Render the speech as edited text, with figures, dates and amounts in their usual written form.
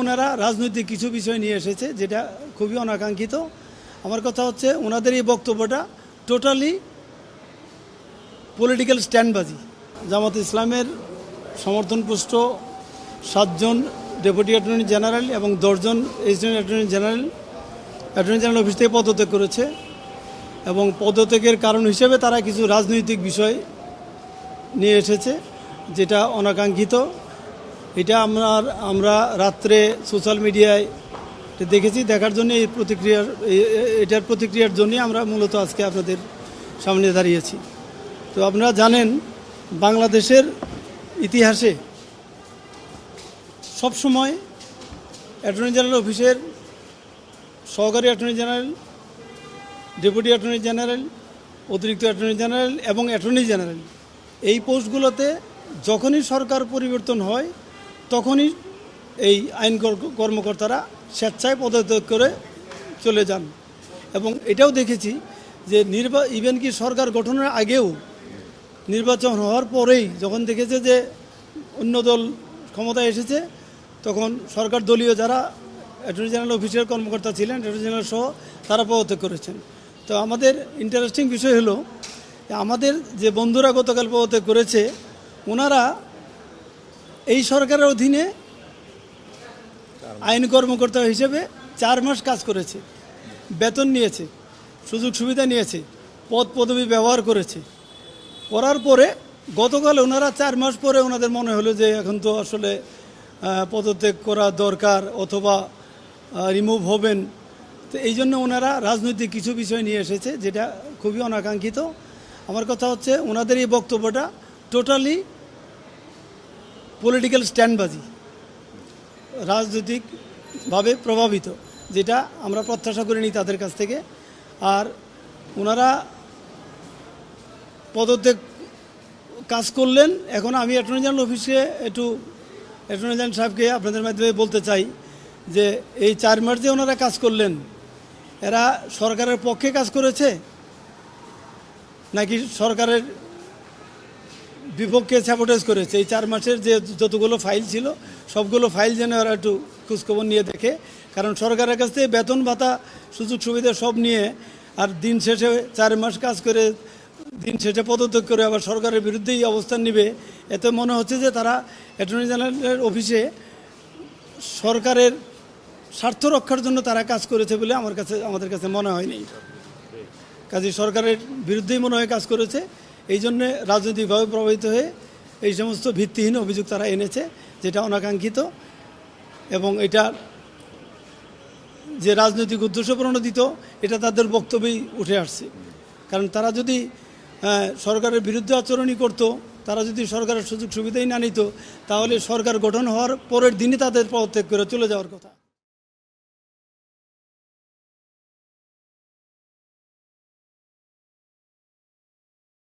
ওনারা রাজনৈতিক কিছু বিষয় নিয়ে এসেছে, যেটা খুবই অনাকাঙ্ক্ষিত। আমার কথা হচ্ছে, ওনাদের এই বক্তব্যটা টোটালি পলিটিক্যাল স্ট্যান্ডবাজি। জামাত ইসলামের সমর্থনপুষ্ট 7 জন ডেপুটি অ্যাটর্নি জেনারেল এবং 10 জন অ্যাসিস্ট্যান্ট অ্যাটর্নি জেনারেল অফিস থেকে পদত্যাগ করেছে, এবং পদত্যাগের কারণ হিসেবে তারা কিছু রাজনৈতিক বিষয় নিয়ে এসেছে, যেটা অনাকাঙ্ক্ষিত। এটা আমরা রাত্রে সোশ্যাল মিডিয়ায় দেখেছি, দেখার জন্য এটার প্রতিক্রিয়ার জন্যই আমরা মূলত আজকে আপনাদের সামনে দাঁড়িয়েছি। তো আপনারা জানেন, বাংলাদেশের ইতিহাসে সবসময় অ্যাটর্নি জেনারেল অফিসের সহকারী attorney general, deputy attorney general, অতিরিক্ত অ্যাটর্নি জেনারেল এবং অ্যাটর্নি জেনারেল, এই পোস্টগুলোতে যখনই সরকার পরিবর্তন হয় তখনই এই আইন কর্মকর্তারা স্বেচ্ছায় পদত্যাগ করে চলে যান। এবং এটাও দেখেছি যে ইভেন কি সরকার গঠনের আগেও, নির্বাচন হওয়ার পরেই যখন দেখেছে যে অন্য দল ক্ষমতায় এসেছে, তখন সরকার দলীয় যারা অ্যাটর্নি জেনারেল অফিসের কর্মকর্তা ছিলেন, অ্যাটর্নি জেনারেল সহ, তারা পদত্যাগ করেছেন। তো আমাদের ইন্টারেস্টিং বিষয় হলো, আমাদের যে বন্ধুরা গতকাল পদত্যাগ করেছে, ওনারা এই সরকারের অধীনে আইন কর্মকর্তা হিসেবে 4 মাস কাজ করেছে, বেতন নিয়েছে, সুযোগ সুবিধা নিয়েছে, পদ পদবি ব্যবহার করেছে। করার পরে গতকাল ওনারা 4 মাস পরে ওনাদের মনে হলো যে এখন তো আসলে পদত্যাগ করা দরকার, অথবা রিমুভ হবেন। তো এই জন্য ওনারা রাজনৈতিক কিছু বিষয় নিয়ে এসেছে, যেটা খুবই অনাকাঙ্ক্ষিত। আমার কথা হচ্ছে, ওনাদের এই বক্তব্যটা টোটালি পলিটিক্যাল স্ট্যান্ডবাজি, রাজনৈতিকভাবে প্রভাবিত, যেটা আমরা প্রত্যাশা করিনি তাদের কাছ থেকে। আর ওনারা পদত্যাগ কাজ করলেন। এখন আমি অ্যাটর্নি জেনারেল অফিসে অ্যাটর্নি জেনারেল সাহেবকে আপনাদের মাধ্যমে বলতে চাই যে এই 4 মাস যে ওনারা কাজ করলেন, এরা সরকারের পক্ষে কাজ করেছে নাকি সরকারের বিপক্ষে স্যাবোটেজ করেছে? এই 4 মাসের যে যতগুলো ফাইল ছিল, সবগুলো ফাইল যেন ওরা একটু খোঁজখবর নিয়ে দেখে। কারণ সরকারের কাছ থেকে বেতন ভাতা সুযোগ সুবিধা সব নিয়ে, আর দিন শেষে 4 মাস কাজ করে দিন শেষে পদত্যাগ করে আবার সরকারের বিরুদ্ধেই অবস্থান নেবে। এতে মনে হচ্ছে যে তারা অ্যাটর্নি জেনারেলের অফিসে সরকারের স্বার্থ রক্ষার জন্য তারা কাজ করেছে বলে আমাদের কাছে মনে হয়নি। কাজে সরকারের বিরুদ্ধেই মনে হয় কাজ করেছে। এই জন্যে রাজনৈতিকভাবে প্রভাবিত হয়ে এই সমস্ত ভিত্তিহীন অভিযোগ তারা এনেছে, যেটা অনাকাঙ্ক্ষিত। এবং এটা যে রাজনৈতিক উদ্দেশ্য প্রণোদিত, এটা তাদের বক্তব্যেই উঠে আসছে। কারণ তারা যদি সরকারের বিরুদ্ধে আচরণই করতো, তারা যদি সরকারের সুযোগ সুবিধাই না নিত, তাহলে সরকার গঠন হওয়ার পরের দিনই তাদের পদত্যাগ করে চলে যাওয়ার কথা।